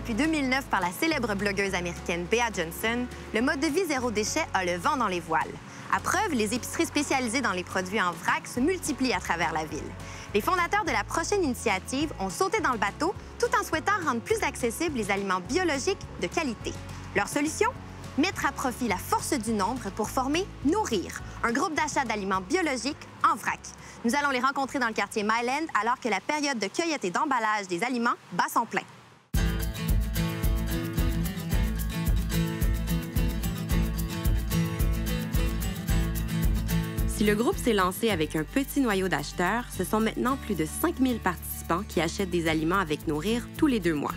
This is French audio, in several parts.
depuis 2009 par la célèbre blogueuse américaine Bea Johnson, le mode de vie zéro déchet a le vent dans les voiles. À preuve, les épiceries spécialisées dans les produits en vrac se multiplient à travers la ville. Les fondateurs de la prochaine initiative ont sauté dans le bateau tout en souhaitant rendre plus accessibles les aliments biologiques de qualité. Leur solution? Mettre à profit la force du nombre pour former Nourrir, un groupe d'achat d'aliments biologiques en vrac. Nous allons les rencontrer dans le quartier Myland alors que la période de cueillette et d'emballage des aliments bat son plein. Si le groupe s'est lancé avec un petit noyau d'acheteurs, ce sont maintenant plus de 5000 participants qui achètent des aliments avec Nourrir tous les 2 mois.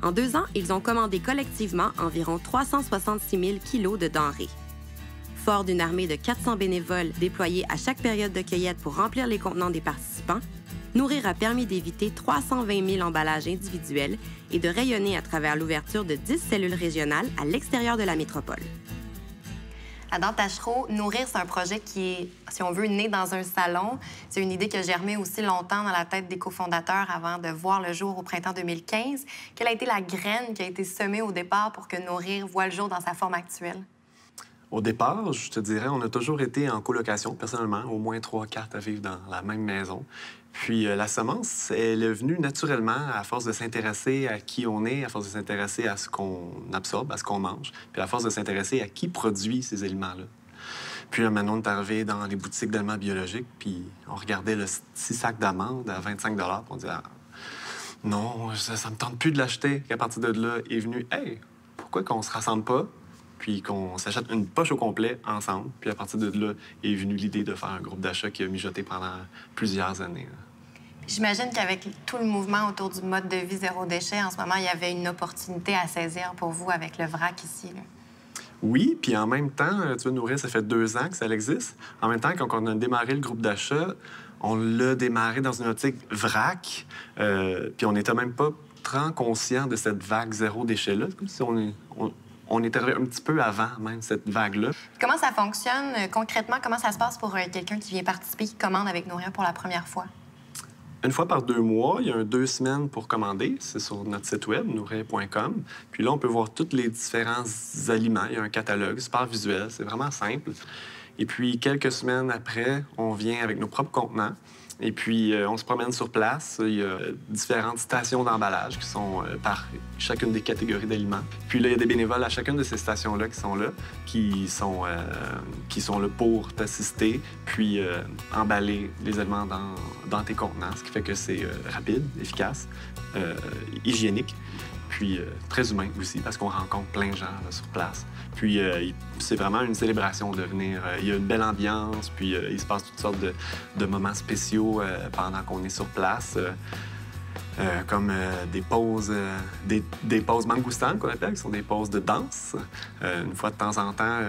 En 2 ans, ils ont commandé collectivement environ 366 000 kilos de denrées. Fort d'une armée de 400 bénévoles déployés à chaque période de cueillette pour remplir les contenants des participants, Nourrir a permis d'éviter 320 000 emballages individuels et de rayonner à travers l'ouverture de 10 cellules régionales à l'extérieur de la métropole. Adam Tachereau, Nourrir, c'est un projet qui est, si on veut, né dans un salon. C'est une idée qui a germé aussi longtemps dans la tête des cofondateurs avant de voir le jour au printemps 2015. Quelle a été la graine qui a été semée au départ pour que Nourrir voit le jour dans sa forme actuelle? Au départ, je te dirais, on a toujours été en colocation, personnellement, au moins 3-4 à vivre dans la même maison. Puis la semence, elle est venue naturellement à force de s'intéresser à qui on est, à force de s'intéresser à ce qu'on absorbe, à ce qu'on mange, puis à force de s'intéresser à qui produit ces aliments-là. Puis maintenant, on est arrivé dans les boutiques d'aliments biologiques, puis on regardait le petit sac d'amandes à 25 $, puis on disait ah, non, ça me tente plus de l'acheter. Qu'à partir de là, est venu, hey, pourquoi qu'on se rassemble pas? Puis qu'on s'achète une poche au complet ensemble. Puis à partir de là, est venue l'idée de faire un groupe d'achat qui a mijoté pendant plusieurs années. J'imagine qu'avec tout le mouvement autour du mode de vie zéro déchet, en ce moment, il y avait une opportunité à saisir pour vous avec le vrac ici, là. Oui, puis en même temps, tu vois, Nourrir, ça fait 2 ans que ça existe. En même temps, quand on a démarré le groupe d'achat, on l'a démarré dans une optique vrac. Puis on n'était même pas très conscient de cette vague zéro déchet-là. C'est comme si on est arrivé un petit peu avant même cette vague-là. Comment ça fonctionne concrètement? Comment ça se passe pour quelqu'un qui vient participer, qui commande avec Nourrir pour la première fois? Une fois par 2 mois, il y a 2 semaines pour commander. C'est sur notre site web, nourrir.com. Puis là, on peut voir tous les différents aliments. Il y a un catalogue super visuel. C'est vraiment simple. Et puis, quelques semaines après, on vient avec nos propres contenants. Et puis, on se promène sur place. Il y a différentes stations d'emballage qui sont par chacune des catégories d'aliments. Puis là, il y a des bénévoles à chacune de ces stations-là qui sont là pour t'assister, puis emballer les aliments dans tes contenants, ce qui fait que c'est rapide, efficace, hygiénique, puis très humain aussi, parce qu'on rencontre plein de gens là, sur place. Puis c'est vraiment une célébration de venir. Il y a une belle ambiance, puis il se passe toutes sortes de moments spéciaux pendant qu'on est sur place, comme des pauses mangoustanes qu'on appelle, qui sont des pauses de danse. Une fois de temps en temps,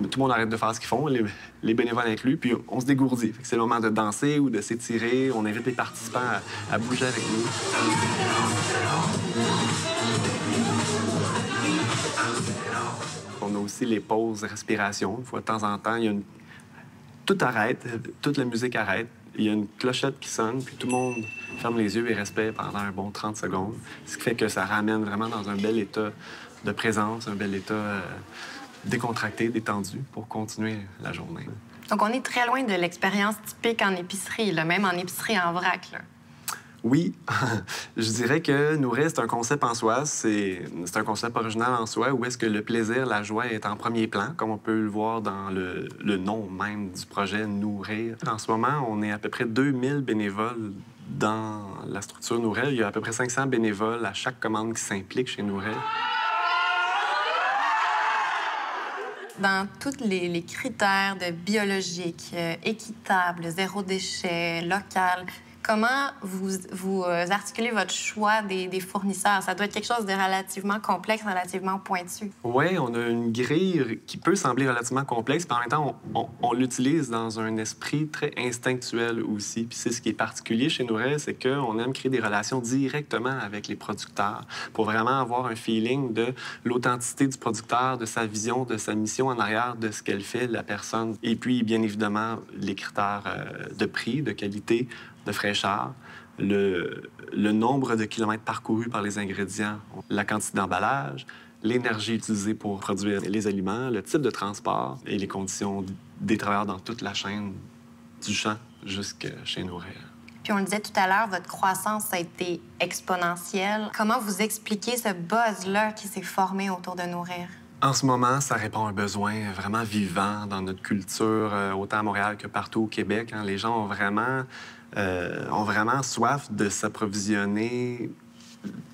tout le monde arrête de faire ce qu'ils font, les bénévoles inclus, puis on se dégourdit. C'est le moment de danser ou de s'étirer. On invite les participants à bouger avec nous. On a aussi les pauses respiration. Une fois de temps en temps, tout arrête, toute la musique arrête. Il y a une clochette qui sonne, puis tout le monde ferme les yeux et respire pendant un bon 30 secondes. Ce qui fait que ça ramène vraiment dans un bel état de présence, un bel état décontracté, détendu pour continuer la journée. Donc, on est très loin de l'expérience typique en épicerie, là, même en épicerie en vrac, là. Oui, je dirais que Nourrir, c'est un concept en soi. C'est un concept original en soi où est-ce que le plaisir, la joie est en premier plan, comme on peut le voir dans le nom même du projet Nourrir. En ce moment, on est à peu près 2000 bénévoles dans la structure Nourrir. Il y a à peu près 500 bénévoles à chaque commande qui s'impliquent chez Nourrir. Dans tous les critères de biologique, équitable, zéro déchet, local, comment vous articulez votre choix des fournisseurs? Ça doit être quelque chose de relativement complexe, relativement pointu. Oui, on a une grille qui peut sembler relativement complexe, puis en même temps, on l'utilise dans un esprit très instinctuel aussi. Puis c'est ce qui est particulier chez Nourrir, c'est qu'on aime créer des relations directement avec les producteurs pour vraiment avoir un feeling de l'authenticité du producteur, de sa vision, de sa mission en arrière, de ce qu'elle fait, la personne. Et puis, bien évidemment, les critères de prix, de qualité, de fraîcheur. le nombre de kilomètres parcourus par les ingrédients, la quantité d'emballage, l'énergie utilisée pour produire les aliments, le type de transport et les conditions des travailleurs dans toute la chaîne du champ jusqu'à chez Nourrir. Puis on le disait tout à l'heure, votre croissance a été exponentielle. Comment vous expliquez ce buzz-là qui s'est formé autour de Nourrir? En ce moment, ça répond à un besoin vraiment vivant dans notre culture, autant à Montréal que partout au Québec. Les gens ont vraiment soif de s'approvisionner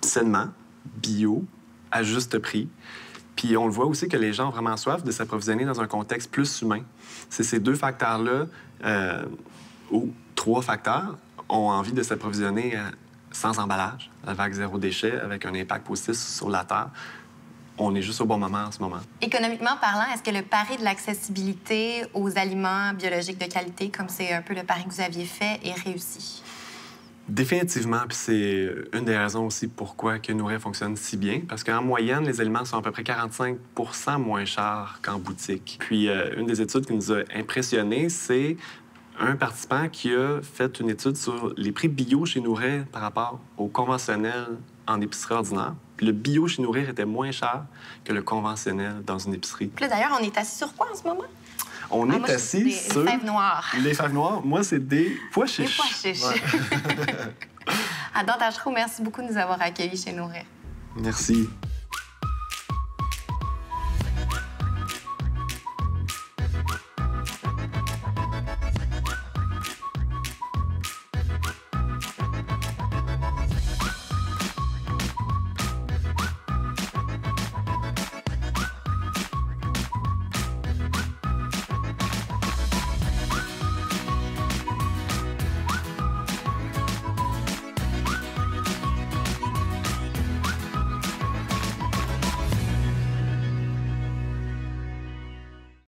sainement, bio, à juste prix. Puis on le voit aussi que les gens ont vraiment soif de s'approvisionner dans un contexte plus humain. C'est ces deux facteurs-là, ou trois facteurs, ont envie de s'approvisionner sans emballage, avec zéro déchet, avec un impact positif sur la terre. On est juste au bon moment en ce moment. Économiquement parlant, est-ce que le pari de l'accessibilité aux aliments biologiques de qualité, comme c'est un peu le pari que vous aviez fait, est réussi? Définitivement, puis c'est une des raisons aussi pourquoi que Nourrir fonctionne si bien, parce qu'en moyenne, les aliments sont à peu près 45 % moins chers qu'en boutique. Puis une des études qui nous a impressionnés, c'est un participant qui a fait une étude sur les prix bio chez Nourrir par rapport au conventionnel en épicerie ordinaire. Puis le bio chez Nourrir était moins cher que le conventionnel dans une épicerie. Puis là, d'ailleurs, on est assis sur quoi en ce moment? On est assis sur... Les fèves noires. Les fèves noires, moi, c'est des pois chiches. Des pois chiches. Ouais. Adam Tachereau, merci beaucoup de nous avoir accueillis chez Nourrir. Merci.